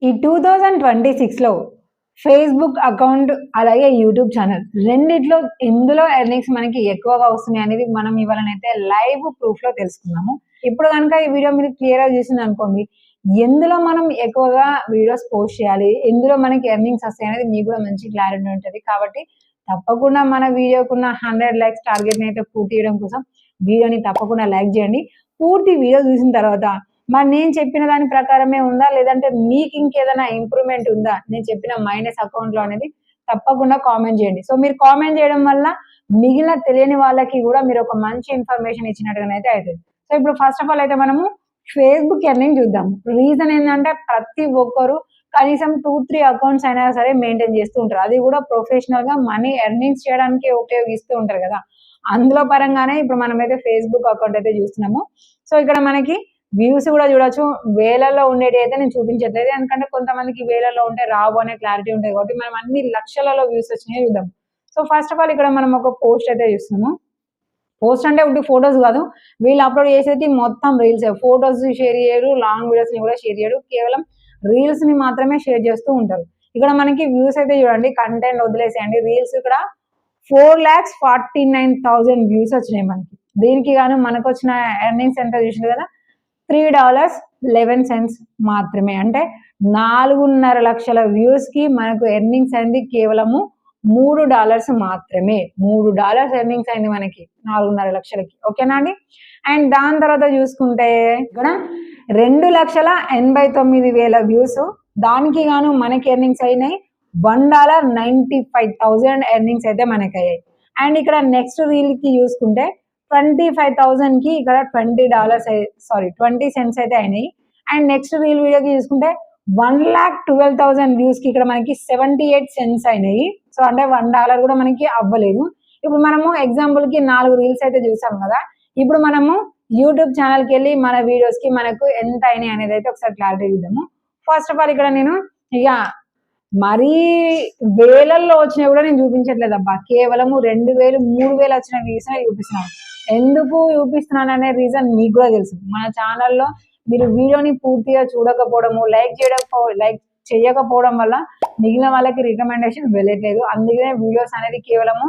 ఈ 2026లో Facebook account, అలాగే YouTube channel రెండిట్లో ఎందులో ఎర్నింగ్స్ మనకి ఎక్కువగా వస్తున్నాయి అనేది మనం ఇవాళనైతే లైవ్ ప్రూఫ్‌లో తెలుసుకుందాము. ఇప్పుడు గనుక ఈ వీడియో మీరు క్లియర్‌గా చూసిందనుకోండి, ఎందులో మనం ఎక్కువగా వీడియోస్ పోస్ట్ చేయాలి, ఎందులో మనకి ఎర్నింగ్స్ వస్తాయనేది మీకు కూడా మంచి క్లారిటీ ఉంటది. కాబట్టి తప్పకుండా మన వీడియోకున్న 100 లైక్స్ టార్గెట్‌ని అయితే పూర్తి చేయడం కోసం వీడియోని తప్పకుండా లైక్ చేయండి. పూర్తి వీడియో చూసిన తర్వాత మరి నేను చెప్పిన దాని ప్రకారమే ఉందా? లేదంటే మీకు ఇంకేదైనా ఇంప్రూవ్‌మెంట్ ఉందా? నేను చెప్పిన మైనస్ అకౌంట్‌లో అనేది తప్పకుండా కామెంట్ చేయండి. సో, మీరు కామెంట్ చేయడం వల్ల మిగిలిన తెలియని వాళ్ళకి గూడా మీరు ఒక మంచి ఇన్ఫర్మేషన్ ఇచ్చినట్టుగానైతే అయితది. సో, ఇప్పుడు ఫస్ట్ ఆఫ్ ఆల్ అయితే మనము ఫేస్‌బుక్ ఎర్నింగ్ చూద్దాం. రీజన్ ఏందంటే ప్రతి ఒక్కరు కనీసం 2, 3 అకౌంట్స్ అయినా సరే మెయింటైన్ చేస్తూ ఉంటారు. అది కూడా ప్రొఫెషనల్‌గా మనీ ఎర్నింగ్స్ చేయడానికి ఉపయోగిస్తూ ఉంటారు కదా! అందులో పరంగానే ఇప్పుడు మనమైతే ఫేస్‌బుక్ అకౌంట్ అయితే చూస్తున్నాము. సో, ఇక్కడ మనకి వ్యూస్ కూడా చూడొచ్చు. వేలల్లో ఉండేటివి అయితే నేను చూపించట్లేదు. ఎందుకంటే కొంతమందికి వేలల్లో ఉంటే రావు అనే క్లారిటీ ఉంటది కాబట్టి మనం అన్ని లక్షలలో వ్యూస్ వచ్చినాయి చూద్దాం. సో, ఫస్ట్ ఆఫ్ ఆల్ ఇక్కడ మనం ఒక పోస్ట్ అయితే చూస్తున్నాము. పోస్ట్ అంటే ఉట్టి ఫోటోస్ కాదు. వీళ్ళు అప్‌లోడ్ చేసేది మొత్తం రీల్సే. ఫోటోస్ షేర్ చేయరు. లాంగ్ వీడియోస్‌ని కూడా షేర్ చేయరు. కేవలం రీల్స్‌ని మాత్రమే షేర్ చేస్తూ ఉంటారు. ఇక్కడ మనకి వ్యూస్ అయితే చూడండి. కంటెంట్ వదిలేసేయండి. రీల్స్ ఇక్కడ 4,49,000 వ్యూస్ వచ్చినాయి మనకి. దీనికి గాను మనకొచ్చిన ఎర్నింగ్స్ ఎంత చూసిండ్రు కదా! $3.11 మాత్రమే. అంటే 4.5 లక్షల వ్యూస్‌కి మనకు ఎర్నింగ్స్ అయింది కేవలము $3 మాత్రమే. $3 ఎర్నింగ్స్ అయింది మనకి 4.5 లక్షలకి. ఓకేనా అండి? అండ్ దాని తర్వాత చూసుకుంటే ఇక్కడ 2,89,000 వ్యూస్. దానికి గాను మనకి ఎర్నింగ్స్ అయినాయి $1.95,000 ఎర్నింగ్స్ అయితే మనకయ్యాయి. అండ్ ఇక్కడ నెక్స్ట్ రీల్‌కి చూసుకుంటే 25,000కి ఇక్కడ $20 సెంట్స్ అయితే అయినాయి. అండ్ నెక్స్ట్ రీల్ వీడియోకి చూసుకుంటే 1,12,000 వ్యూస్‌కి ఇక్కడ మనకి 78 సెంట్స్ అయినాయి. సో, అంటే $1 కూడా మనకి అవ్వలేదు. ఇప్పుడు మనము ఎగ్జాంపుల్‌కి 4 రీల్స్ అయితే చూసాం కదా! ఇప్పుడు మనము యూట్యూబ్ ఛానల్‌కెళ్ళి మన వీడియోస్‌కి మనకు ఎంత అయినాయి అనేది అయితే ఒకసారి క్లారిటీ చూద్దాము. ఫస్ట్ ఆఫ్ ఆల్ ఇక్కడ నేను ఇక మరీ వేలల్లో వచ్చినవి కూడా నేను చూపించట్లేదబ్బా. కేవలము 2,000, 3,000 వచ్చిన వ్యూసే చూపిస్తున్నాను. ఎందుకు చూపిస్తున్నాననే రీజన్ మీకు కూడా తెలుసు. మన ఛానల్‌లో మీరు వీడియోని పూర్తిగా చూడకపోవడము, లైక్ చేయకపోవడం వల్ల మిగిలిన వాళ్ళకి రికమెండేషన్ వెళ్ళట్లేదు. అందుకనే వీడియోస్ అనేది కేవలము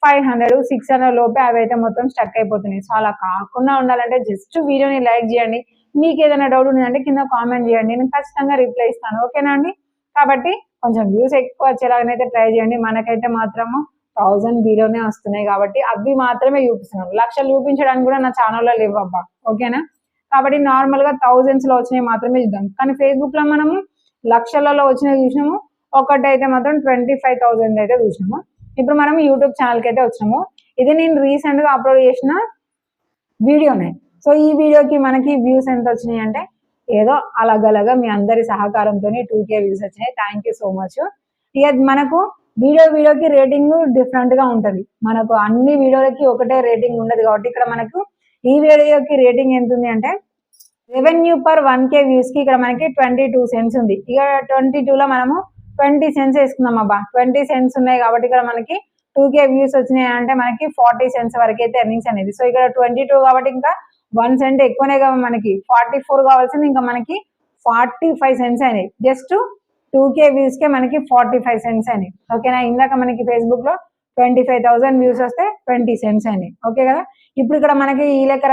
500, 600 లోపే అవైతే మొత్తం స్టక్ అయిపోతున్నాయి. సో, అలా కాకుండా ఉండాలంటే జస్ట్ వీడియోని లైక్ చేయండి. మీకు ఏదైనా డౌట్ ఉందంటే కింద కామెంట్ చేయండి. నేను ఖచ్చితంగా రిప్లై ఇస్తాను. ఓకేనా అండి? కాబట్టి కొంచెం వ్యూస్ ఎక్కువ వచ్చేలాగానైతే ట్రై చేయండి. మనకైతే మాత్రము 1000 బిలోనే వస్తున్నాయి కాబట్టి అవి మాత్రమే చూపిస్తున్నాను. లక్షలు చూపించడానికి కూడా నా ఛానల్‌లో లేవబ్బా. ఓకేనా? కాబట్టి నార్మల్‌గా థౌసండ్స్‌లో వచ్చినవి మాత్రమే చూద్దాం. కానీ ఫేస్‌బుక్‌లో మనము లక్షలలో వచ్చినవి చూసినాము. ఒకటైతే మాత్రం 25,000 అయితే చూసినాము. ఇప్పుడు మనం యూట్యూబ్ ఛానల్‌కి అయితే వచ్చినాము. ఇది నేను రీసెంట్‌గా అప్‌లోడ్ చేసిన వీడియోనే. సో, ఈ వీడియోకి మనకి వ్యూస్ ఎంత వచ్చినాయి అంటే ఏదో అలాగలాగా మీ అందరి సహకారంతోని 2K వ్యూస్ వచ్చినాయి. Thank you so much. ఇక మనకు వీడియోకి రేటింగ్ డిఫరెంట్‌గా ఉంటది. మనకు అన్ని వీడియోలకి ఒకటే రేటింగ్ ఉండదు కాబట్టి ఇక్కడ మనకు ఈ వీడియోకి రేటింగ్ ఎంతుంది అంటే రెవెన్యూ పర్ 1K వ్యూస్‌కి ఇక్కడ మనకి 22 సెంట్స్ ఉంది. ఇక 22లో మనము 20 సెంట్స్ వేసుకుందాం అబ్బా. 20 సెంట్స్ ఉన్నాయి కాబట్టి ఇక్కడ మనకి 2K వ్యూస్ వచ్చినాయి అంటే మనకి 40 సెంట్స్ వరకైతే ఎర్నింగ్స్ అనేది. సో, ఇక్కడ 22 కాబట్టి ఇంకా 1 సెంట్ ఎక్కువనే కదా మనకి. 44 కావాల్సింది ఇంకా మనకి 45 సెంట్స్ అయినాయి. జస్ట్ 2K వ్యూస్‌కే మనకి 45 సెంట్స్ అయినాయి. ఓకేనా? ఇందాక మనకి ఫేస్‌బుక్‌లో 25,000 వ్యూస్ వస్తే 20 సెంట్స్ అయినాయి. ఓకే కదా! ఇప్పుడు ఇక్కడ మనకి ఈ లెక్క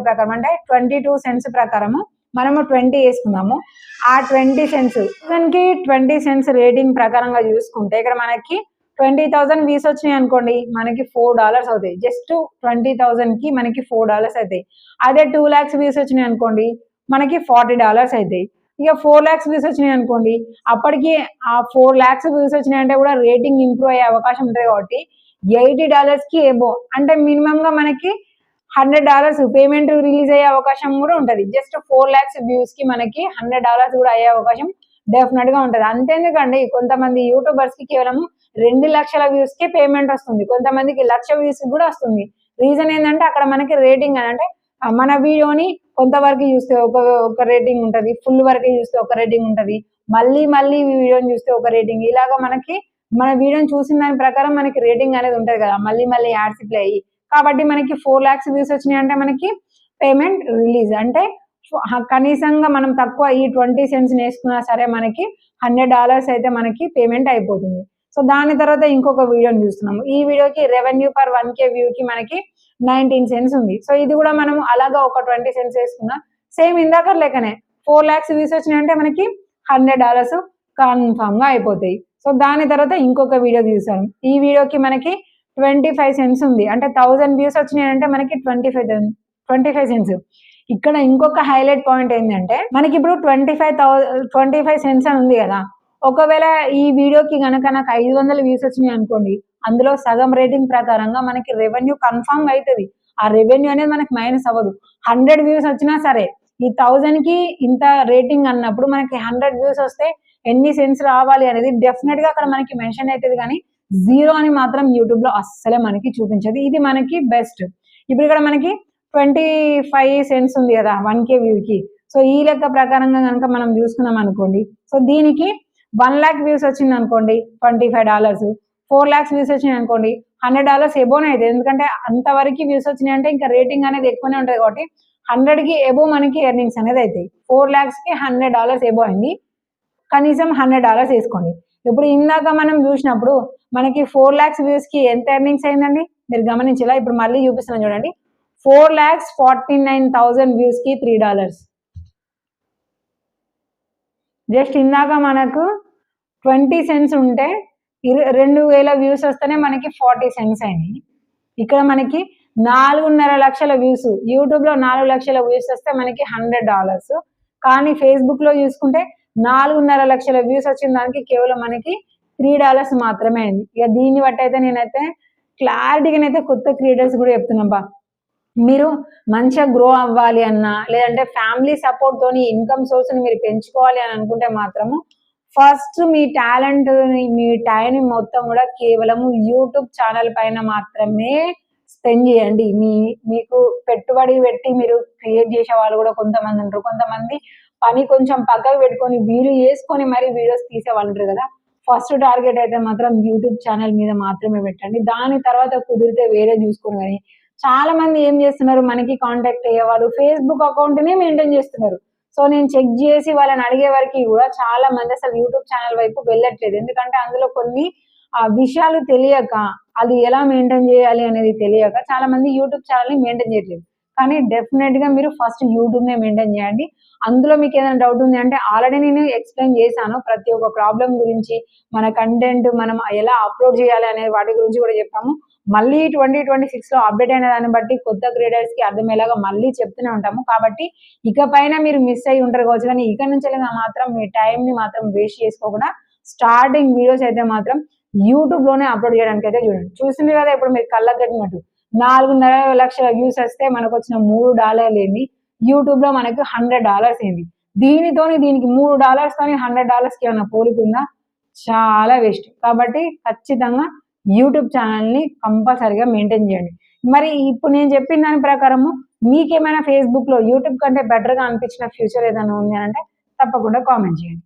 ప్రకారం అంటే 22 సెంట్స్ ప్రకారము మనము 20 వేసుకుందాము. ఆ 20 సెంట్స్ 20 సెంట్స్ రేటింగ్ ప్రకారంగా చూసుకుంటే ఇక్కడ మనకి 20,000 వ్యూస్ వచ్చినాయి అనుకోండి, మనకి $4 అవుతాయి. జస్ట్ 20,000కి మనకి $4 అవుతాయి. అదే 2 lakhs వ్యూస్ వచ్చినాయి అనుకోండి, మనకి $40 అవుతాయి. ఇక 4 lakhs వ్యూస్ వచ్చినాయి అనుకోండి, అప్పటికి ఆ 4 lakhs వ్యూస్ వచ్చినాయంటే కూడా రేటింగ్ ఇంప్రూవ్ అయ్యే అవకాశం ఉంటుంది కాబట్టి $80కి ఎబోవ్ అంటే మినిమంగా మనకి $100 పేమెంట్ రిలీజ్ అయ్యే అవకాశం కూడా ఉంటది. జస్ట్ 4 lakhs వ్యూస్‌కి మనకి $100 కూడా అయ్యే అవకాశం డెఫినెట్‌గా ఉంటది. అంతెందుకండి కొంతమంది యూట్యూబర్స్‌కి కేవలం 2 లక్షల వ్యూస్‌కే పేమెంట్ వస్తుంది. కొంతమందికి 1,00,000 వ్యూస్ కూడా వస్తుంది. రీజన్ ఏందంటే అక్కడ మనకి రేటింగ్ అని అంటే మన వీడియోని కొంతవరకు చూస్తే ఒక రేటింగ్ ఉంటది. ఫుల్ వరకు చూస్తే ఒక రేటింగ్ ఉంటది. మళ్ళీ వీడియోని చూస్తే ఒక రేటింగ్. ఇలాగా మనకి మన వీడియోని చూసిన దాని ప్రకారం మనకి రేటింగ్ అనేది ఉంటది కదా! మళ్ళీ యాడ్స్ ప్లే అయ్యి. కాబట్టి మనకి 4 lakhs వ్యూస్ వచ్చినాయి అంటే మనకి పేమెంట్ రిలీజ్ అంటే కనీసంగా మనం తక్కువ ఈ 20 cents వేసుకున్నా సరే మనకి $100 అయితే మనకి పేమెంట్ అయిపోతుంది. సో దాని తర్వాత ఇంకొక వీడియోని చూస్తున్నాము. ఈ వీడియోకి రెవెన్యూ పర్ 1K వ్యూకి మనకి 19 cents ఉంది. సో ఇది కూడా మనం అలాగా ఒక 20 cents వేసుకున్నా సేమ్ ఇందాక లెక్కనే 4 lakhs వ్యూస్ వచ్చినాయంటే మనకి $100 కన్ఫామ్ గా అయిపోతాయి. సో దాని తర్వాత ఇంకొక వీడియో చూసాను. ఈ వీడియోకి మనకి 25 cents ఉంది. అంటే 1000 వ్యూస్ వచ్చినాయంటే మనకి 25 cents. ఇక్కడ ఇంకొక హైలైట్ పాయింట్ ఏంటంటే మనకి ఇప్పుడు 25 cents అని ఉంది కదా. ఒకవేళ ఈ వీడియోకి గనక నాకు 500 వ్యూస్ వచ్చినాయి అనుకోండి, అందులో సగం రేటింగ్ ప్రకారంగా మనకి రెవెన్యూ కన్ఫామ్ అవుతుంది. ఆ రెవెన్యూ అనేది మనకి మైనస్ అవ్వదు. 100 వ్యూస్ వచ్చినా సరే ఈ 1000కి ఇంత రేటింగ్ అన్నప్పుడు మనకి 100 వ్యూస్ వస్తే ఎన్ని సెన్స్ రావాలి అనేది డెఫినెట్ గా అక్కడ మనకి మెన్షన్ అవుతుంది. కానీ 0 అని మాత్రం యూట్యూబ్ లో అస్సలే మనకి చూపించదు. ఇది మనకి బెస్ట్. ఇప్పుడు ఇక్కడ మనకి 25 cents ఉంది కదా 1K వ్యూకి. సో ఈ లెక్క ప్రకారంగా కనుక మనం చూసుకున్నాం అనుకోండి, సో దీనికి 1 lakh వ్యూస్ వచ్చింది అనుకోండి $25, 4 lakhs వ్యూస్ వచ్చినాయి అనుకోండి $100 ఎబోనే అవుతుంది. ఎందుకంటే అంతవరకు వ్యూస్ వచ్చినాయి అంటే ఇంకా రేటింగ్ అనేది ఎక్కువనే ఉంటుంది కాబట్టి 100కి ఎబో మనకి ఎర్నింగ్స్ అనేది అవుతాయి. 4 lakhsకి $100 ఎబో అయింది. కనీసం $100 వేసుకోండి. ఇప్పుడు ఇందాక మనం చూసినప్పుడు మనకి 4 lakhs వ్యూస్ కి ఎంత ఎర్నింగ్స్ అయిందండి మీరు గమనించాలా? ఇప్పుడు మళ్ళీ చూపిస్తున్నాను చూడండి. 4,49,000 వ్యూస్ కి $3. జస్ట్ ఇందాక మనకు 20 cents ఉంటే 2,000 వ్యూస్ వస్తేనే మనకి 40 cents అయినాయి. ఇక్కడ మనకి 4.5 లక్షల వ్యూస్, యూట్యూబ్ లో 4 లక్షల వ్యూస్ వస్తే మనకి $100. కానీ ఫేస్బుక్ లో చూసుకుంటే 4.5 లక్షల వ్యూస్ వచ్చిన దానికి కేవలం మనకి $3 మాత్రమే అయింది. ఇక దీన్ని బట్టి అయితే నేనైతే క్లారిటీగానైతే కొత్త క్రియేటర్స్ కూడా చెప్తున్నా, మీరు మంచిగా గ్రో అవ్వాలి అన్నా లేదంటే ఫ్యామిలీ సపోర్ట్ తోని ఇన్కమ్ సోర్స్ ని మీరు పెంచుకోవాలి అని అనుకుంటే మాత్రము ఫస్ట్ మీ టాలెంట్ మీ టైం మొత్తం కూడా కేవలం యూట్యూబ్ ఛానల్ పైన మాత్రమే స్పెండ్ చేయండి. మీకు పెట్టుబడి పెట్టి మీరు క్రియేట్ చేసే వాళ్ళు కూడా కొంతమంది ఉంటారు. కొంతమంది పని కొంచెం పక్కకు పెట్టుకొని వీలు చేసుకొని మరి వీడియోస్ తీసే వాళ్ళు ఉంటారు కదా. ఫస్ట్ టార్గెట్ అయితే మాత్రం యూట్యూబ్ ఛానల్ మీద మాత్రమే పెట్టండి. దాని తర్వాత కుదిరితే వేరే చూసుకోండి. కానీ చాలా మంది ఏం చేస్తున్నారు, మనకి కాంటాక్ట్ అయ్యే వాళ్ళు ఫేస్బుక్ అకౌంట్ ని మెయింటైన్ చేస్తున్నారు. సో నేను చెక్ చేసి వాళ్ళని అడిగే వరకు కూడా చాలా మంది అసలు యూట్యూబ్ ఛానల్ వైపు వెళ్ళట్లేదు. ఎందుకంటే అందులో కొన్ని విషయాలు తెలియక, అది ఎలా మెయింటైన్ చేయాలి అనేది తెలియక చాలా మంది యూట్యూబ్ ఛానల్ ని మెయింటైన్ చేయట్లేదు. కానీ డెఫినెట్ గా మీరు ఫస్ట్ యూట్యూబ్ నే మెయింటైన్ చేయండి. అందులో మీకు ఏదైనా డౌట్ ఉంది అంటే ఆల్రెడీ నేను ఎక్స్ప్లెయిన్ చేశాను. ప్రతి ఒక్క ప్రాబ్లం గురించి, మన కంటెంట్ మనం ఎలా అప్లోడ్ చేయాలి అనే వాటి గురించి కూడా చెప్పాము. మళ్ళీ 2026 లో అప్డేట్ అయిన దాన్ని బట్టి కొత్త క్రియేటర్స్ కి అర్థమయ్యేలాగా మళ్ళీ చెప్తూనే ఉంటాము. కాబట్టి ఇకపైన మీరు మిస్ అయ్యి ఉంటారు కావచ్చు, కానీ ఇక నుంచి మాత్రం మీ టైం ని మాత్రం వేస్ట్ చేసుకోకుండా స్టార్టింగ్ వీడియోస్ అయితే మాత్రం యూట్యూబ్ లోనే అప్లోడ్ చేయడానికి అయితే చూడండి. చూసింది కదా ఇప్పుడు మీరు కళ్ళకు కట్టినట్టు 4.5 లక్షల వ్యూస్ వస్తే మనకు వచ్చిన $3 ఏంది, యూట్యూబ్ లో మనకు $100 ఏంది. దీనికి $3 తోని $100 కి ఏమైనా పోలికుందా? చాలా వేస్ట్. కాబట్టి ఖచ్చితంగా యూట్యూబ్ ఛానల్ ని కంపల్సరిగా మెయింటైన్ చేయండి. మరి ఇప్పుడు నేను చెప్పిన దాని ప్రకారము మీకేమైనా ఫేస్బుక్ లో యూట్యూబ్ కంటే బెటర్ గా అనిపించిన ఫ్యూచర్ ఏదైనా ఉంది అంటే తప్పకుండా కామెంట్ చేయండి.